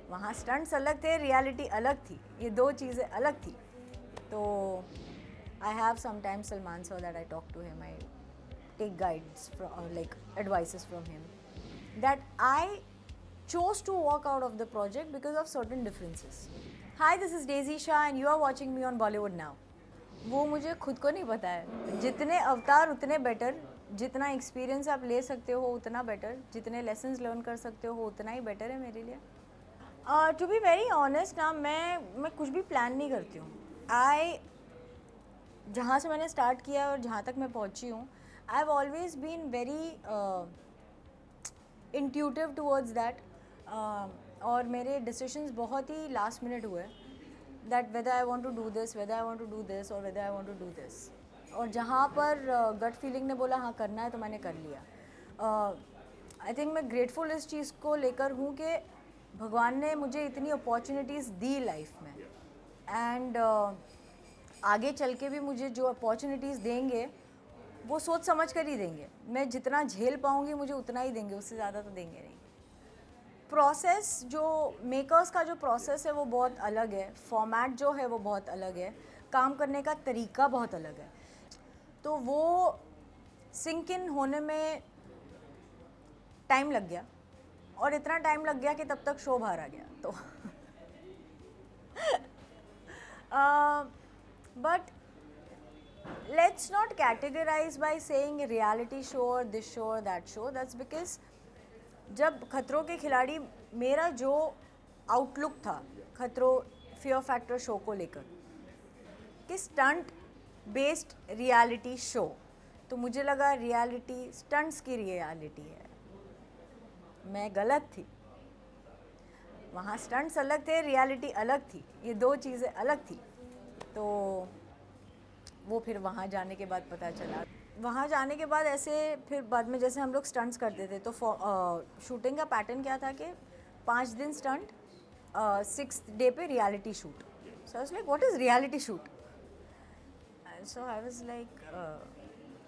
वहाँ स्टंट्स अलग थे, रियलिटी अलग थी, ये दो चीज़ें अलग थी. तो I have sometimes Salman sir that I talk to him, I take guides like advices from him, that I chose to walk out of the project because of certain differences. Hi, this is Daisy Shah and you are watching me on Bollywood Now. वो मुझे खुद को नहीं पता है. जितने अवतार उतने बेटर, जितना एक्सपीरियंस आप ले सकते हो उतना बेटर, जितने लेसन्स लर्न कर सकते हो उतना ही बेटर है मेरे लिए. टू बी वेरी ऑनेस्ट ना, मैं कुछ भी प्लान नहीं करती हूँ. जहाँ से मैंने स्टार्ट किया और जहाँ तक मैं पहुँची हूँ, I have always been very intuitive towards that, और मेरे डिसीजंस बहुत ही लास्ट मिनट हुए, that whether I want to do this, whether I want to do this और whether I want to do this. और जहाँ पर गट फीलिंग ने बोला हाँ करना है तो मैंने कर लिया. आई थिंक मैं ग्रेटफुल इस चीज़ को लेकर हूँ कि भगवान ने मुझे इतनी अपॉर्चुनिटीज़ दी लाइफ में, एंड आगे चल के भी मुझे जो अपॉर्चुनिटीज़ देंगे वो सोच समझ कर ही देंगे. मैं जितना झेल पाऊँगी मुझे उतना ही देंगे, उससे ज़्यादा तो देंगे नहीं. प्रोसेस जो मेकर्स का जो प्रोसेस है वो बहुत अलग है, फॉर्मेट जो है वो बहुत अलग है, काम करने का तरीका बहुत अलग है. तो वो सिंक इन होने में टाइम लग गया, और इतना टाइम लग गया कि तब तक शो बाहर आ गया. तो but let's not categorize by saying reality show or this show or that show. That's because जब खतरों के खिलाड़ी, मेरा जो आउटलुक था खतरों फियर फैक्टर शो को लेकर कि स्टंट बेस्ड रियलिटी शो, तो मुझे लगा रियलिटी स्टंट्स की रियलिटी है. मैं गलत थी. वहाँ स्टंट्स अलग थे, रियलिटी अलग थी, ये दो चीज़ें अलग थी. तो वो फिर वहाँ जाने के बाद पता चला. वहाँ जाने के बाद ऐसे फिर बाद में जैसे हम लोग स्टंट्स करते थे तो शूटिंग का पैटर्न क्या था कि 5 दिन स्टंट, 6th डे पे reality shoot. So I was like what is reality shoot. So I was like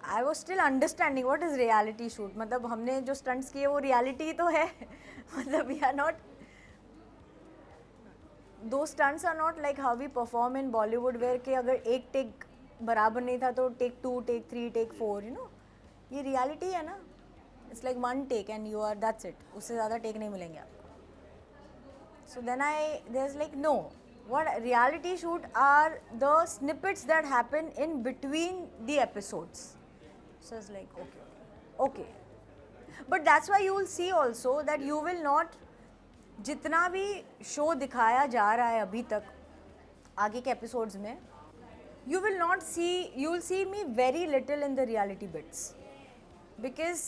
I was still understanding what is reality shoot. मतलब हमने जो स्टंट्स किए वो रियलिटी तो है. मतलब we are not, though stunts are not like how we perform in Bollywood where के अगर एक टेक बराबर नहीं था तो take 2, take 3, take 4, you know. ये रियलिटी है ना. It's like 1 take and you are that's it, उससे ज़्यादा टेक नहीं मिलेंगे आपको. So then there is like no, what reality shoot are the snippets that happen in between the episodes. So it's like okay. But that's why you will see also that you will not, जितना भी show दिखाया जा रहा है अभी तक आगे के एपिसोड्स में, you will see me very little in the reality bits because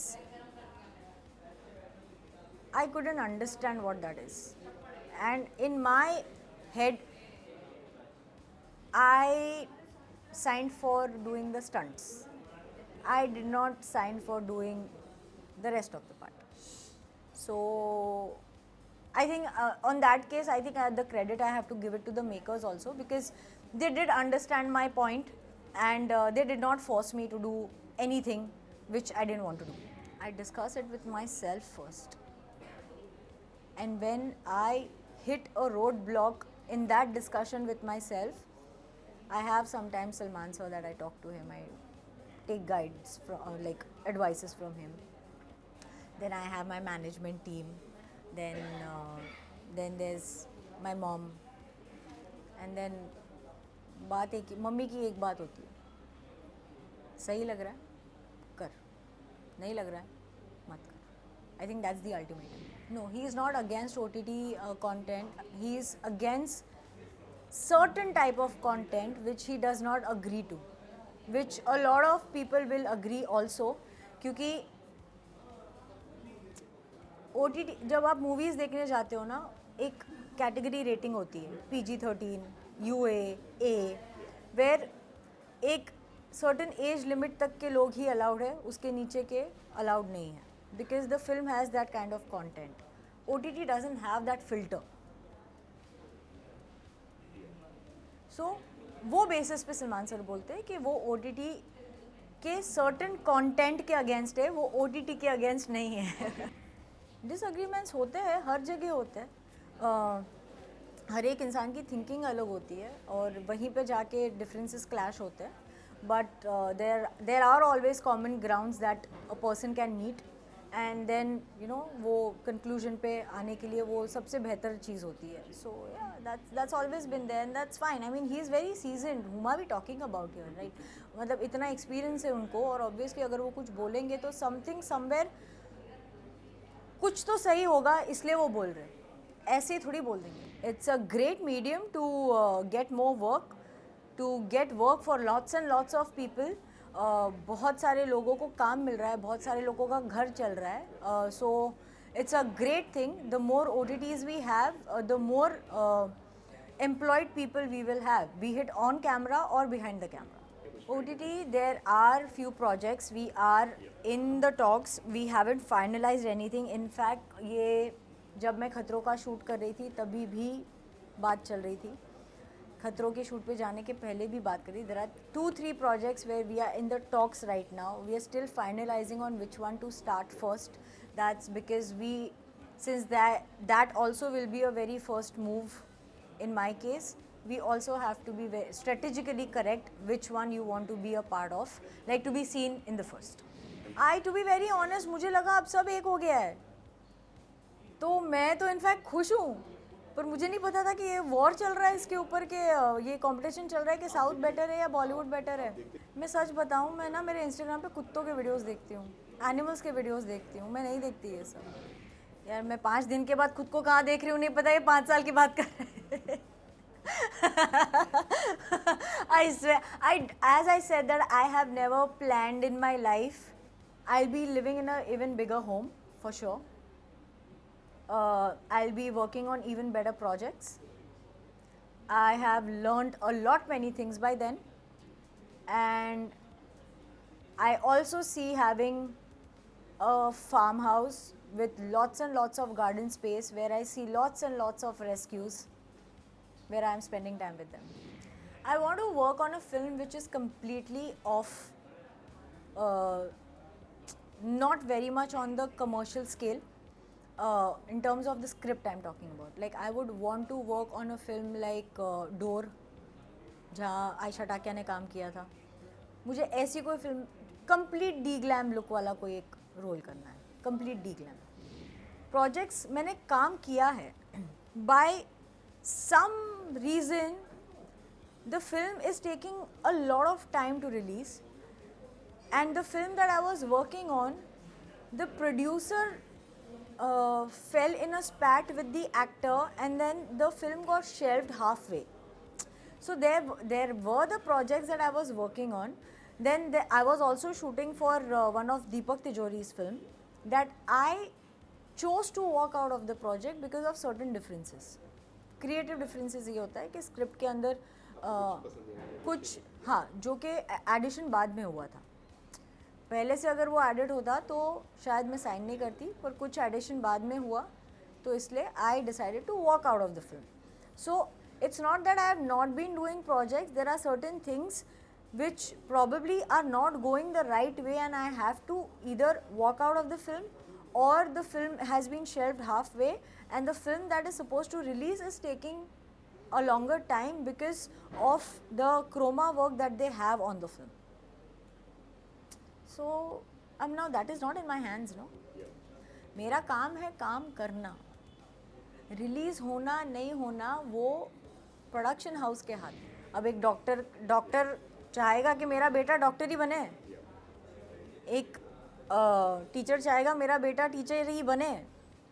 I couldn't understand what that is, and in my head I signed for doing the stunts. I did not sign for doing the rest of the part. So I think on that case, I think the credit I have to give it to the makers also, because they did understand my point and they did not force me to do anything which I didn't want to do. I discuss it with myself first, and when I hit a roadblock in that discussion with myself, I have sometimes Salman sir that I talk to him, I take guides from like advices from him. Then I have my management team. Then there's my mom, and then बात एक mummy की एक बात होती है, सही लग रहा है कर, नहीं लग रहा है मत कर. I think that's the ultimate. No, he is not against OTT content. He is against certain type of content which he does not agree to, which a lot of people will agree also. क्योंकि OTT जब आप movies देखने जाते हो ना, एक category rating होती है PG-13, UA, A, वेयर एक सर्टन एज लिमिट तक के लोग ही अलाउड है, उसके नीचे के अलाउड नहीं है, because the film has that kind of content. OTT doesn't have that filter. So वो बेसिस पे सलमान सर बोलते हैं कि वो OTT के सर्टन कंटेंट के अगेंस्ट है, वो OTT के अगेंस्ट नहीं है. डिसएग्रीमेंट्स होते हैं, हर जगह होते हैं. हर एक इंसान की थिंकिंग अलग होती है और वहीं पे जाके डिफरेंसेस क्लैश होते हैं, but there are always common grounds that a person can meet and then वो कंक्लूजन पे आने के लिए वो सबसे बेहतर चीज़ होती है. सो that's always been there and that's fine. I mean he is very seasoned. whom are we talking about here, right? मतलब इतना एक्सपीरियंस है उनको और ऑब्वियसली अगर वो कुछ बोलेंगे तो समथिंग समवेयर कुछ तो सही होगा इसलिए वो बोल रहे हैं, ऐसे ही थोड़ी बोल देंगे. It's a great medium to get more work, to get work for lots and lots of people. बहुत सारे लोगों को काम मिल रहा है, बहुत सारे लोगों का घर चल रहा है. सो it's a great thing. The more OTTs we have, the more employed people we will have, be it on camera or behind the camera. OTT, there are few projects. We are in the talks. We haven't finalized anything. In fact, ये जब मैं खतरों का shoot कर रही थी तभी भी बात चल रही थी. खतरों के शूट पे जाने के पहले भी बात करी. There are 2-3 projects where we are in the talks right now. We are still finalizing on which one to start first. That's because since that also will be a very first move in my case, we also have to be very strategically correct which one you want to be a part of, like to be seen in the first. To be very honest, मुझे लगा अब सब एक हो गया है, तो मैं तो इनफैक्ट खुश हूँ, पर मुझे नहीं पता था कि ये वॉर चल रहा है इसके ऊपर के ये कंपटीशन चल रहा है कि साउथ बेटर है या बॉलीवुड बेटर है. मैं सच बताऊँ, मैं ना मेरे इंस्टाग्राम पे कुत्तों के वीडियोस देखती हूँ, एनिमल्स के वीडियोस देखती हूँ, मैं नहीं देखती ये सब. यार मैं 5 दिन के बाद खुद को कहाँ देख रही हूँ नहीं पता, ये 5 साल की बात कर रहे हैं. I swear, as I said that I have never planned in my life I'll be living in a even bigger home for sure. I'll be working on even better projects. I have learned a lot many things by then, and I also see having a farmhouse with lots and lots of garden space where I see lots and lots of rescues where I am spending time with them. I want to work on a film which is completely off, not very much on the commercial scale. In terms of the script I'm talking about, like I would want to work on a film like Door, जहाँ आयशा टाकिया ने काम किया था. मुझे ऐसी कोई film complete D glam look वाला कोई एक रोल करना है, कंप्लीट डी ग्लैम. प्रोजेक्ट्स मैंने काम किया है, by some reason the film is taking a lot of time to release, and the film that I was working on, the producer fell in a spat with the actor and then the film got shelved halfway. So there were the projects that I was working on. Then I was also shooting for one of Deepak Tijori's film that I chose to walk out of the project because of certain differences. Creative differences ये होता है कि script के अंदर कुछ हाँ जो कि एडिशन बाद में हुआ था. पहले से अगर वो एडिड होता तो शायद मैं साइन नहीं करती, पर कुछ एडिशन बाद में हुआ तो इसलिए I decided to walk out of the film. So it's not that I have not been doing projects. There are certain things which probably are not going the right way and I have to either walk out of the film or the film has been shelved halfway and the film that is supposed to release is taking a longer time because of the chroma work that they have on the film. So now that is not in my hands, no. मेरा काम है काम करना, release होना नहीं होना वो production house के हाथ. अब एक डॉक्टर चाहेगा कि मेरा बेटा डॉक्टर ही बने, एक टीचर चाहेगा मेरा बेटा टीचर ही बने,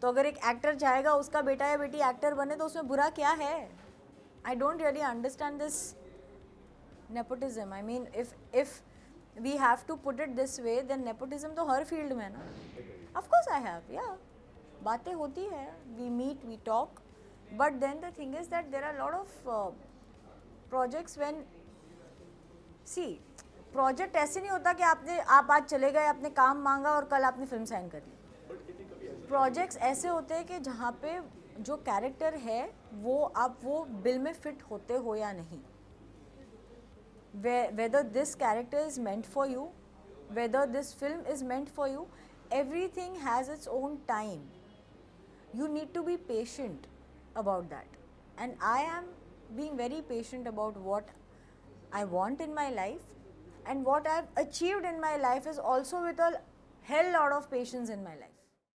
तो अगर एक एक्टर चाहेगा उसका बेटा या बेटी एक्टर बने तो उसमें बुरा क्या है? I don't really understand this nepotism. I mean if we have to put it this way, then nepotism तो हर फील्ड में ना. Of course I have, yeah. बातें होती है, we meet, we talk, but then the thing is that there are a lot of projects when see project ऐसे नहीं होता कि आप आज चले गए, आपने काम मांगा और कल आपने फिल्म साइन कर ली. प्रोजेक्ट्स ऐसे होते हैं कि जहाँ पे जो कैरेक्टर है वो आप वो बिल में फिट होते हो या नहीं. Whether this character is meant for you, whether this film is meant for you, everything has its own time. You need to be patient. about that. And I am being very patient about what I want in my life, and what I've achieved in my life is also with a hell lot of patience in my life.